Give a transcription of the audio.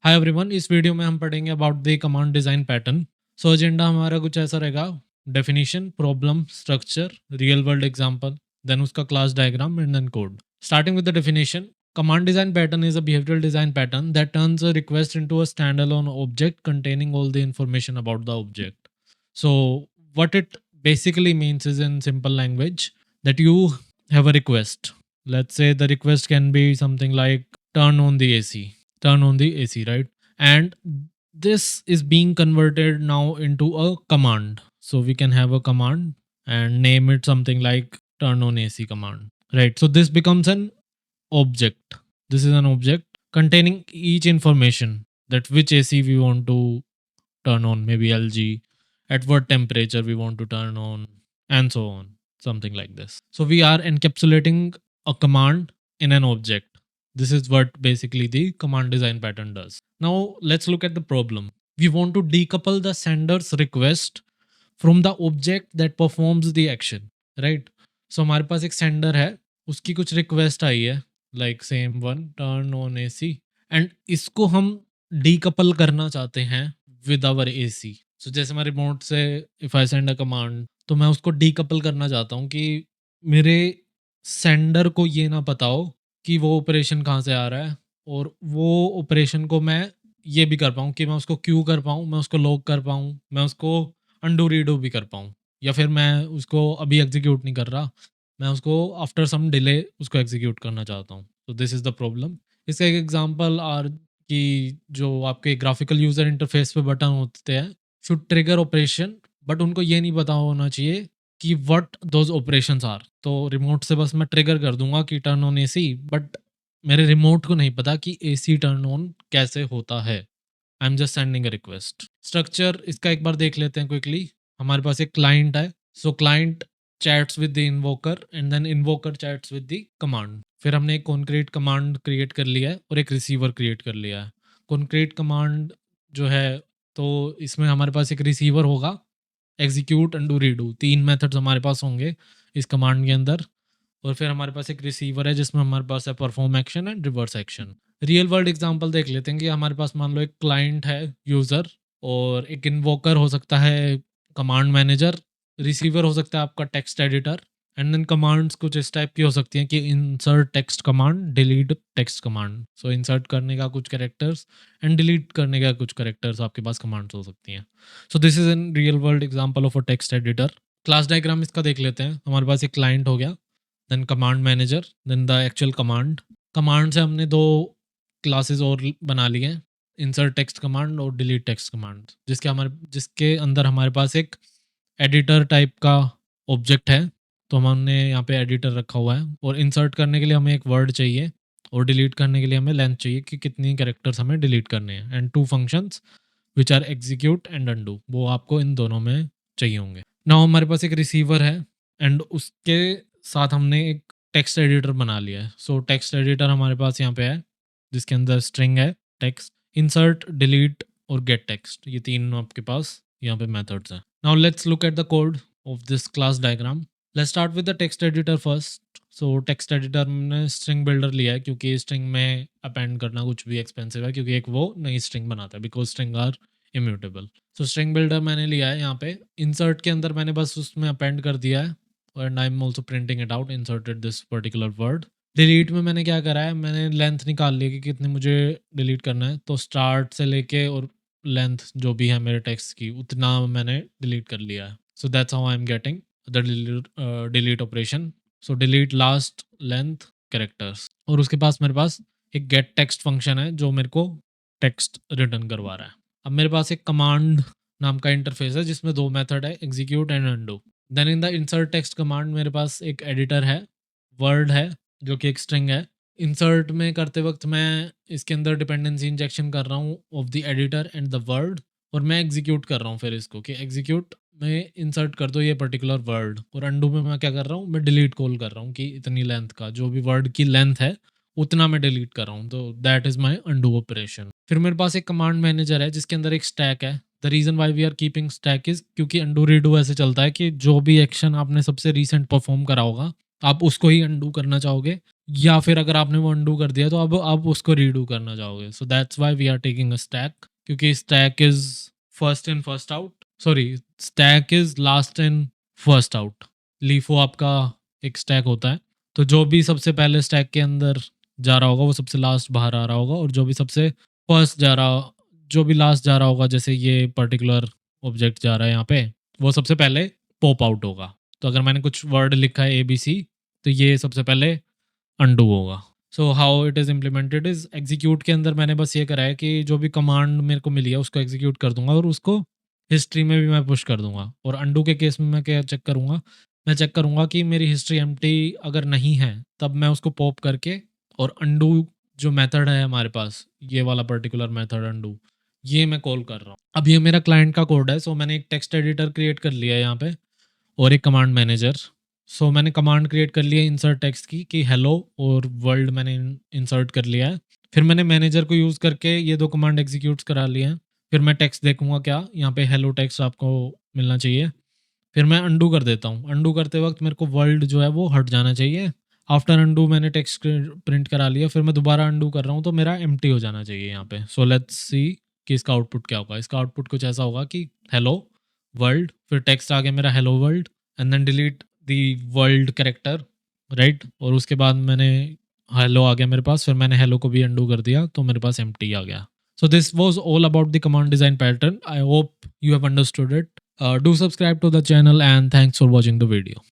Hi everyone, इस video में हम पढ़ेंगे about the command design pattern. So agenda हमारा कुछ ऐसा रहेगा: definition, problem, structure, real world example, then उसका class diagram and then code. Starting with the definition, command design pattern is a behavioral design pattern that turns a request into a standalone object containing all the information about the object. So what it basically means is, in simple language, that you have a request. Let's say the request can be something like turn on the AC, right? And this is being converted now into a command. So we can have a command and name it something like turn on AC command, right? So this becomes an object. This is an object containing each information, that which AC we want to turn on, maybe LG, at what temperature we want to turn on, and so on, something like this. So we are encapsulating a command in an object. This is what basically the command design pattern does. Now let's look at the problem. We want to decouple the sender's request from the object that performs the action, right? So हमारे पास एक sender है, उसकी कुछ request आई है, like same one, turn on AC, and इसको हम decouple करना चाहते हैं विद आवर एसी। सो जैसे मैं रिमोट से if I send a command, तो मैं उसको डीकपल करना चाहता हूँ कि मेरे सेंडर को ये ना पता हो कि वो ऑपरेशन कहाँ से आ रहा है, और वो ऑपरेशन को मैं ये भी कर पाऊँ कि मैं उसको क्यू कर पाऊँ, मैं उसको लॉक कर पाऊँ, मैं उसको अंडू रीडू भी कर पाऊँ, या फिर मैं उसको अभी एग्जीक्यूट नहीं कर रहा, मैं उसको आफ्टर सम डिले उसको एग्जीक्यूट करना चाहता हूँ। तो दिस इज़ द प्रॉब्लम। इसका एक एग्जांपल आर कि जो आपके ग्राफिकल यूज़र इंटरफेस पे बटन होते हैं शुड ट्रिगर ऑपरेशन, बट उनको ये नहीं पता होना चाहिए कि व्हाट दोज ऑपरेशंस आर। तो रिमोट से बस मैं ट्रिगर कर दूंगा कि टर्न ऑन एसी, बट मेरे रिमोट को नहीं पता कि एसी टर्न ऑन कैसे होता है। I am just sending a request. Structure इसका एक बार देख लेते हैं क्विकली। हमारे पास एक क्लाइंट है, so client chats with the invoker and then invoker chats with the command. फिर हमने एक कॉन्क्रीट कमांड क्रिएट कर लिया है और एक रिसीवर क्रिएट कर लिया है। कॉन्क्रीट कमांड जो है, तो इसमें हमारे पास एक रिसीवर होगा, एग्जीक्यूट, अंडू, रीडू, 3 मेथड्स हमारे पास होंगे इस कमांड के अंदर। और फिर हमारे पास एक रिसीवर है जिसमें हमारे पास है perform action and reverse action. Real world example देख लेते हैं कि हमारे पास मान लो एक क्लाइंट है, यूज़र, और एक इन्वोकर हो सकता है कमांड मैनेजर, रिसीवर हो सकता है आपका text editor, and then commands कुछ इस टाइप की हो सकती हैं कि insert text command, delete text command. So insert करने का कुछ कैरेक्टर्स एंड डिलीट करने का कुछ कैरेक्टर्स आपके पास कमांड्स हो सकती हैं। So this is an real world example of a text editor. Class diagram इसका देख लेते हैं। हमारे पास एक क्लाइंट हो गया, then command manager, then the actual command. Command से हमने 2 क्लासेस और बना लिए हैं, इंसर्ट टेक्स्ट कमांड और डिलीट टेक्स्ट कमांड, जिसके अंदर हमारे पास एक एडिटर टाइप का ऑब्जेक्ट है। तो हमने यहाँ पे एडिटर रखा हुआ है, और इंसर्ट करने के लिए हमें एक वर्ड चाहिए, और डिलीट करने के लिए हमें लेंथ चाहिए कि कितनी कैरेक्टर्स हमें डिलीट करने हैं, and 2 functions which are execute and undo, वो आपको इन दोनों में चाहिए होंगे। नाउ हमारे पास एक रिसीवर है, एंड उसके साथ हमने एक टेक्स्ट एडिटर बना लिया है। सो टेक्स्ट एडिटर हमारे पास यहाँ पे है, जिसके अंदर स्ट्रिंग है, टेक्स्ट, इंसर्ट, डिलीट और गेट टेक्स्ट, ये 3 आपके पास यहाँ पे मेथड्स हैं। Now let's look at the code of this class diagram. Let's start with the text editor first. So text editor में स्ट्रिंग बिल्डर लिया है, क्योंकि स्ट्रिंग में अपेंड करना कुछ भी एक्सपेंसिव है, क्योंकि एक वो नई स्ट्रिंग बनाता है, because string are immutable. So string builder मैंने लिया है यहाँ पे। इंसर्ट के अंदर मैंने बस उसमें अपेंड कर दिया है, and I am also printing it out, inserted this particular word. Delete में मैंने क्या करा है, मैंने लेंथ निकाल ली कि कितनी मुझे डिलीट करना है, तो स्टार्ट से लेके और लेंथ जो भी है मेरे टेक्स्ट की, उतना मैंने डिलीट कर लिया है। So that's how I am getting the delete operation. So delete last length characters, और उसके पास मेरे पास एक गेट टेक्स्ट फंक्शन है जो मेरे को टेक्स्ट रिटर्न करवा रहा है। अब मेरे पास एक कमांड नाम का इंटरफेस है जिसमें 2 मेथड है, execute and undo. Then in the insert text command मेरे पास एक एडिटर है, वर्ड है, जो कि एक स्ट्रिंग है। इंसर्ट में करते वक्त मैं इसके अंदर डिपेंडेंसी इंजेक्शन कर रहा हूँ of the editor and the word, और मैं एग्जीक्यूट कर रहा हूँ फिर इसको कि एग्जीक्यूट में इंसर्ट कर दो ये पर्टिकुलर वर्ड, और अंडू में मैं क्या कर रहा हूँ, मैं डिलीट कॉल कर रहा हूँ कि इतनी लेंथ का जो भी वर्ड की लेंथ है उतना मैं डिलीट कर रहा हूँ, तो that is my undo operation. फिर मेरे पास एक कमांड मैनेजर है जिसके अंदर एक स्टैक है। The reason why we are keeping stack is क्योंकि अंडू रीडू ऐसे चलता है कि जो भी एक्शन आपने सबसे रिसेंट परफॉर्म करा होगा आप उसको ही अंडू करना चाहोगे, या फिर अगर आपने वो अनडू कर दिया तो अब आप उसको रीडू करना चाहोगे। So that's why we are taking a stack, क्योंकि stack is first in first out, sorry stack is last in first out. LIFO आपका एक स्टैक होता है, तो जो भी सबसे पहले स्टैक के अंदर जा रहा होगा वो सबसे लास्ट बाहर आ रहा होगा, और जो भी सबसे फर्स्ट जा रहा, जो भी लास्ट जा रहा होगा, जैसे ये पर्टिकुलर ऑब्जेक्ट जा रहा है यहाँ पे, वो सबसे पहले पॉप आउट होगा। तो अगर मैंने कुछ वर्ड लिखा है ABC, तो ये सबसे पहले अनडू होगा। So how it is implemented is, execute के अंदर मैंने बस ये करा है कि जो भी कमांड मेरे को मिली है उसको एग्जीक्यूट कर दूंगा, और उसको हिस्ट्री में भी मैं पुश कर दूंगा। और अनडू के केस में मैं क्या चेक करूंगा, मैं चेक करूंगा कि मेरी हिस्ट्री एम्प्टी अगर नहीं है तब मैं उसको पॉप करके, और अनडू जो मेथड है हमारे पास, ये वाला पर्टिकुलर मेथड अनडू, ये मैं कॉल कर रहा हूँ। अब ये मेरा क्लाइंट का कोड है। सो मैंने एक टेक्स्ट एडिटर क्रिएट कर लिया है यहाँ पे, और एक कमांड मैनेजर। सो मैंने कमांड क्रिएट कर लिया इंसर्ट टेक्स्ट की, कि हेलो और वर्ल्ड मैंने इंसर्ट कर लिया है। फिर मैंने मैनेजर को यूज़ करके ये 2 कमांड एग्जीक्यूट्स करा लिए हैं। फिर मैं टेक्स्ट देखूंगा क्या, यहाँ पे हेलो टेक्स्ट आपको मिलना चाहिए। फिर मैं अंडू कर देता हूँ। अंडू करते वक्त मेरे को वर्ल्ड जो है वो हट जाना चाहिए। आफ्टर अंडू मैंने टेक्स्ट प्रिंट करा लिया, फिर मैं दोबारा अंडू कर रहा हूँ तो मेरा एम्प्टी हो जाना चाहिए यहाँ पे। सो लेट्स सी कि इसका आउटपुट क्या होगा। इसका आउटपुट कुछ ऐसा होगा कि हेलो वर्ल्ड, फिर टेक्स्ट आ गया मेरा hello world, and then delete the world character, right. और उसके बाद मैंने हेलो आ गया मेरे पास, फिर मैंने हेलो को भी अंडू कर दिया तो मेरे पास एम्प्टी आ गया। So this was all about the command design pattern. I hope you have understood it. Do subscribe to the channel and thanks for watching the video.